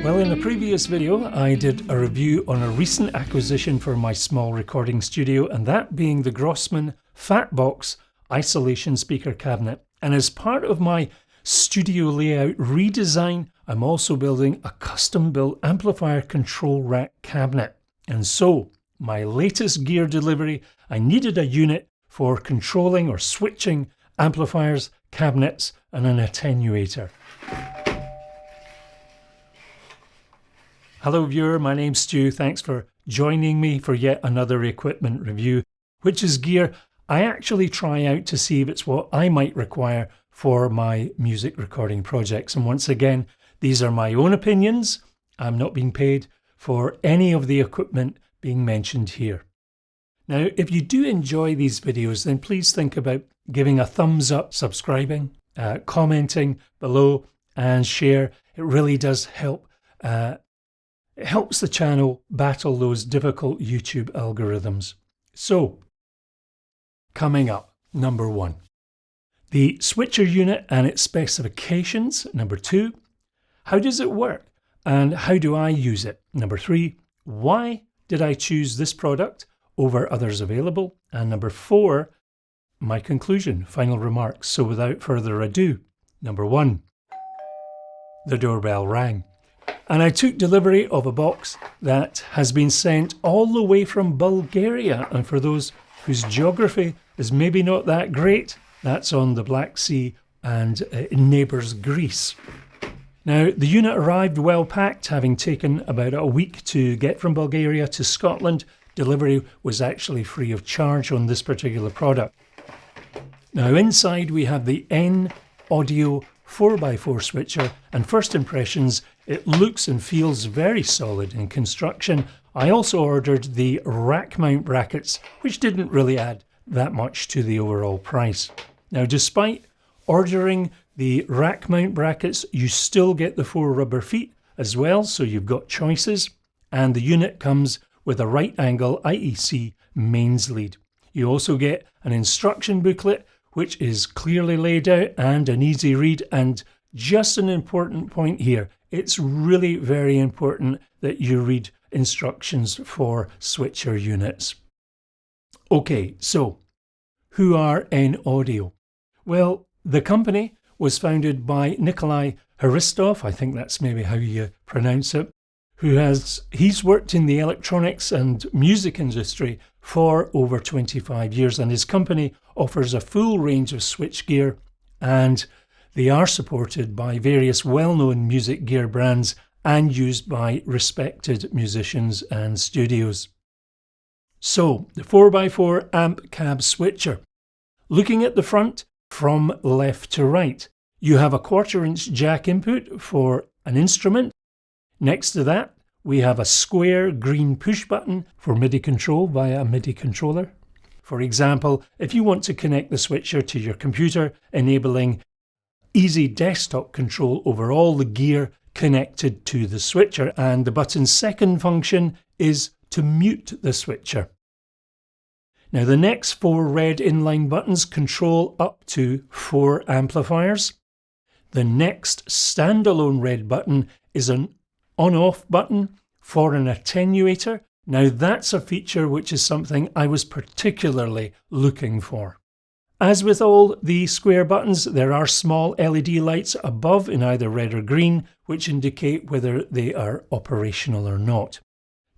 Well, in a previous video, I did a review on a recent acquisition for my small recording studio, and that being the Grossman Fatbox isolation speaker cabinet. And as part of my studio layout redesign, I'm also building a custom-built amplifier control rack cabinet. And so, my latest gear delivery, I needed a unit for controlling or switching amplifiers, cabinets, and an attenuator. Hello viewer, my name's Stu. Thanks for joining me for yet another equipment review, which is gear I actually try out to see if it's what I might require for my music recording projects. And once again, these are my own opinions. I'm not being paid for any of the equipment being mentioned here. Now, if you do enjoy these videos, then please think about giving a thumbs up, subscribing, commenting below, and share. It really does help. It helps the channel battle those difficult YouTube algorithms. So, coming up, number 1, the switcher unit and its specifications. Number 2, how does it work and how do I use it? Number 3, why did I choose this product over others available? And number 4, my conclusion, final remarks. So without further ado, number 1, the doorbell rang. And I took delivery of a box that has been sent all the way from Bulgaria. And for those whose geography is maybe not that great, that's on the Black Sea and neighbours Greece. Now, the unit arrived well packed, having taken about a week to get from Bulgaria to Scotland. Delivery was actually free of charge on this particular product. Now, inside we have the N Audio 4x4 switcher, and first impressions, it looks and feels very solid in construction. I also ordered the rack mount brackets, which didn't really add that much to the overall price. Now, despite ordering the rack mount brackets, you still get the 4 rubber feet as well, so you've got choices, and the unit comes with a right angle IEC mains lead. You also get an instruction booklet, which is clearly laid out and an easy read. And just an important point here, it's really very important that you read instructions for switcher units. Okay, so who are N Audio? Well, the company was founded by Nikolai Haristov, I think that's maybe how you pronounce it, he's worked in the electronics and music industry for over 25 years, and his company offers a full range of switchgear, and they are supported by various well-known music gear brands and used by respected musicians and studios. So, the 4x4 amp cab switcher. Looking at the front from left to right, you have a 1/4-inch jack input for an instrument. Next to that, we have a square green push button for MIDI control via a MIDI controller. For example, if you want to connect the switcher to your computer, enabling easy desktop control over all the gear connected to the switcher. And the button's second function is to mute the switcher. Now, the next 4 red inline buttons control up to 4 amplifiers. The next standalone red button is an on-off button for an attenuator. Now, that's a feature which is something I was particularly looking for. As with all the square buttons, there are small LED lights above in either red or green, which indicate whether they are operational or not.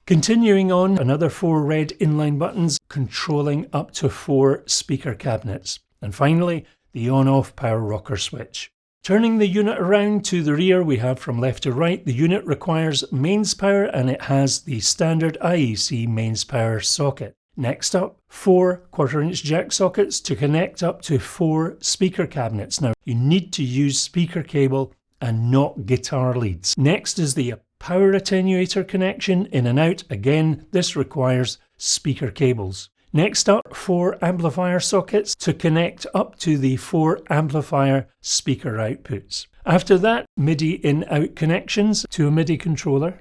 Continuing on, another 4 red inline buttons controlling up to 4 speaker cabinets. And finally, the on-off power rocker switch. Turning the unit around to the rear, we have from left to right, the unit requires mains power and it has the standard IEC mains power socket. Next up, 4 1/4-inch jack sockets to connect up to 4 speaker cabinets. Now, you need to use speaker cable and not guitar leads. Next is the power attenuator connection in and out. Again, this requires speaker cables. Next up, 4 amplifier sockets to connect up to the 4 amplifier speaker outputs. After that, MIDI in-out connections to a MIDI controller.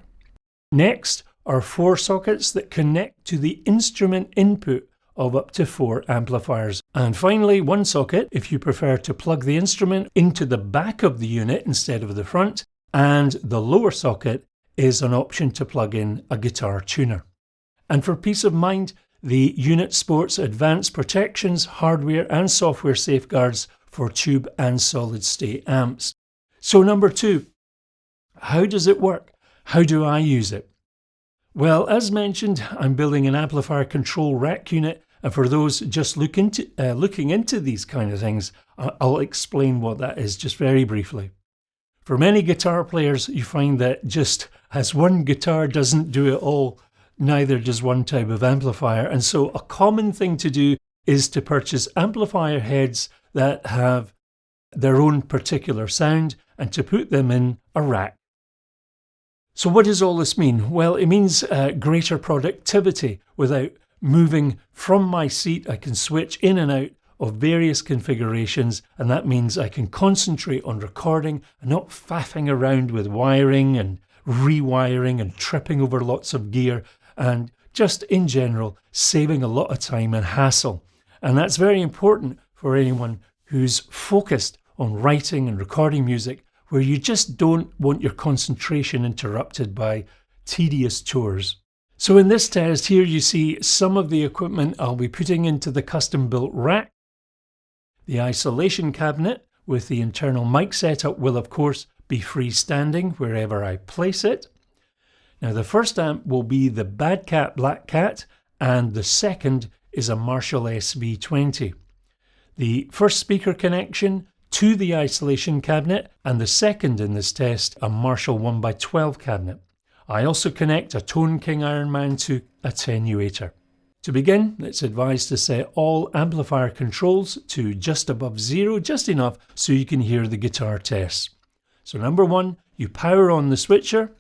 Next are 4 sockets that connect to the instrument input of up to 4 amplifiers. And finally, 1 socket if you prefer to plug the instrument into the back of the unit instead of the front, and the lower socket is an option to plug in a guitar tuner. And for peace of mind, the unit sports advanced protections, hardware and software safeguards for tube and solid state amps. So number 2, how does it work? How do I use it? Well, as mentioned, I'm building an amplifier control rack unit, and for those just looking into these kind of things, I'll explain what that is just very briefly. For many guitar players, you find that just as one guitar doesn't do it all, neither does one type of amplifier, and so a common thing to do is to purchase amplifier heads that have their own particular sound and to put them in a rack. So what does all this mean? Well, it means greater productivity. Without moving from my seat, I can switch in and out of various configurations, and that means I can concentrate on recording and not faffing around with wiring and rewiring and tripping over lots of gear, and just in general saving a lot of time and hassle. And that's very important for anyone who's focused on writing and recording music, where you just don't want your concentration interrupted by tedious chores. So in this test here you see some of the equipment I'll be putting into the custom built rack. The isolation cabinet with the internal mic setup will of course be freestanding wherever I place it. Now the first amp will be the Bad Cat Black Cat, and the second is a Marshall SV20. The first speaker connection to the isolation cabinet, and the second in this test a Marshall 1x12 cabinet. I also connect a Tone King Ironman II attenuator. To begin, it's advised to set all amplifier controls to just above 0, just enough so you can hear the guitar tests. So number 1, you power on the switcher,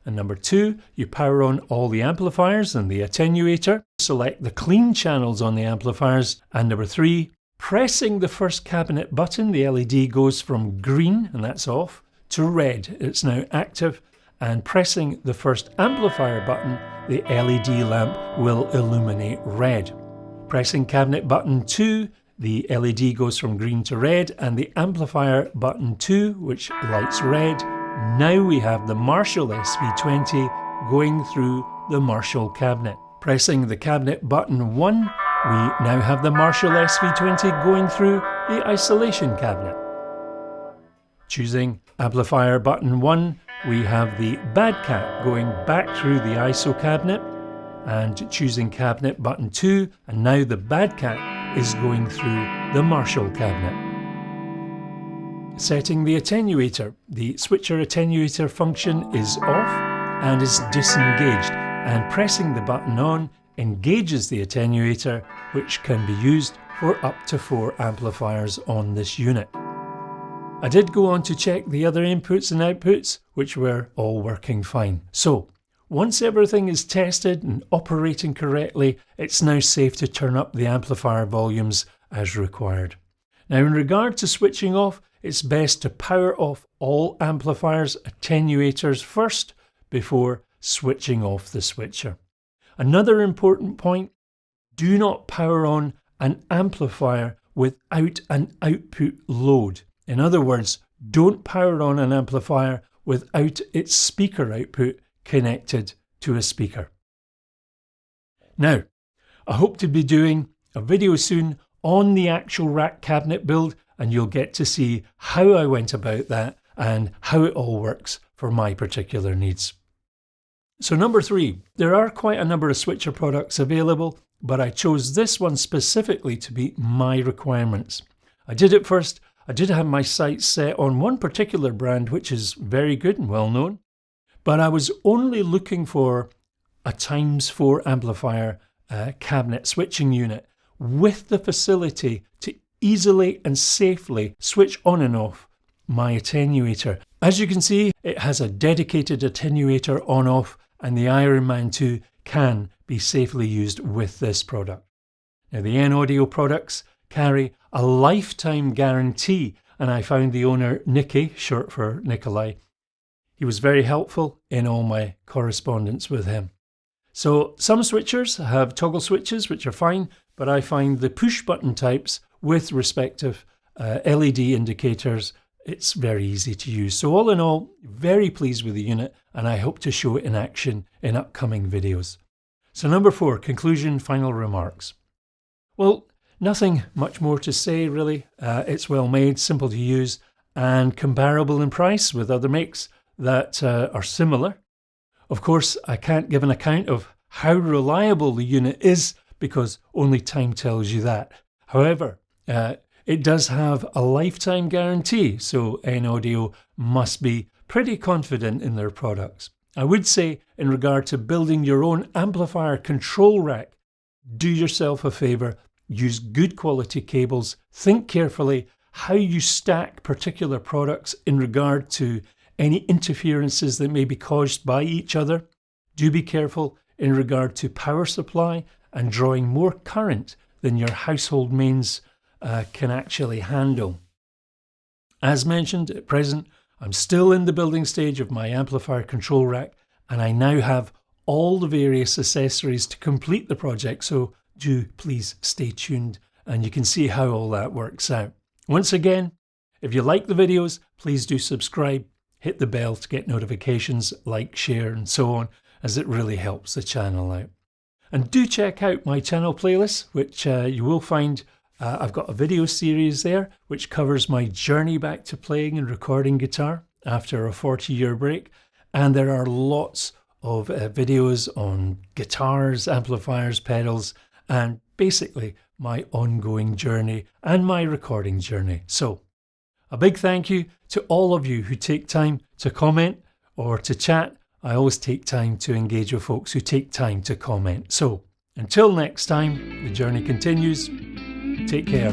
and number 2, you power on all the amplifiers and the attenuator, select the clean channels on the amplifiers, and number 3, pressing the first cabinet button, the LED goes from green, and that's off, to red. It's now active, and pressing the first amplifier button, the LED lamp will illuminate red. Pressing cabinet button 2, the LED goes from green to red, and the amplifier button 2, which lights red. Now we have the Marshall SV20 going through the Marshall cabinet. Pressing the cabinet button 1, we now have the Marshall SV20 going through the isolation cabinet. Choosing amplifier button 1, we have the Bad Cat going back through the ISO cabinet, and choosing cabinet button 2, and now the Bad Cat is going through the Marshall cabinet. Setting the attenuator. The switcher attenuator function is off and is disengaged, and pressing the button on engages the attenuator, which can be used for up to 4 amplifiers on this unit. I did go on to check the other inputs and outputs, which were all working fine. So, once everything is tested and operating correctly, it's now safe to turn up the amplifier volumes as required. Now in regard to switching off, it's best to power off all amplifiers, attenuators first before switching off the switcher. Another important point, do not power on an amplifier without an output load. In other words, don't power on an amplifier without its speaker output connected to a speaker. Now, I hope to be doing a video soon on the actual rack cabinet build, and you'll get to see how I went about that and how it all works for my particular needs. So number 3, there are quite a number of switcher products available, but I chose this one specifically to meet my requirements. I did have my sights set on one particular brand, which is very good and well known, but I was only looking for a ×4 amplifier cabinet switching unit with the facility to easily and safely switch on and off my attenuator. As you can see, it has a dedicated attenuator on-off, and the Ironman II can be safely used with this product. Now the N-Audio products carry a lifetime guarantee, and I found the owner, Nicky, short for Nikolai, he was very helpful in all my correspondence with him. So some switchers have toggle switches, which are fine, but I find the push button types with respective LED indicators it's very easy to use. So all in all, very pleased with the unit, and I hope to show it in action in upcoming videos. So number 4, conclusion, final remarks. Well, nothing much more to say really. It's well made, simple to use, and comparable in price with other makes that are similar. Of course, I can't give an account of how reliable the unit is because only time tells you that. However, it does have a lifetime guarantee, so N-Audio must be pretty confident in their products. I would say, in regard to building your own amplifier control rack, do yourself a favour, use good quality cables, think carefully how you stack particular products in regard to any interferences that may be caused by each other. Do be careful in regard to power supply and drawing more current than your household mains can actually handle. As mentioned, at present, I'm still in the building stage of my amplifier control rack, and I now have all the various accessories to complete the project, so do please stay tuned and you can see how all that works out. Once again, if you like the videos, please do subscribe, hit the bell to get notifications, like, share and so on, as it really helps the channel out. And do check out my channel playlist, which you will find I've got a video series there which covers my journey back to playing and recording guitar after a 40-year break, and there are lots of videos on guitars, amplifiers, pedals, and basically my ongoing journey and my recording journey. So a big thank you to all of you who take time to comment or to chat. I always take time to engage with folks who take time to comment. So until next time, the journey continues. Take care.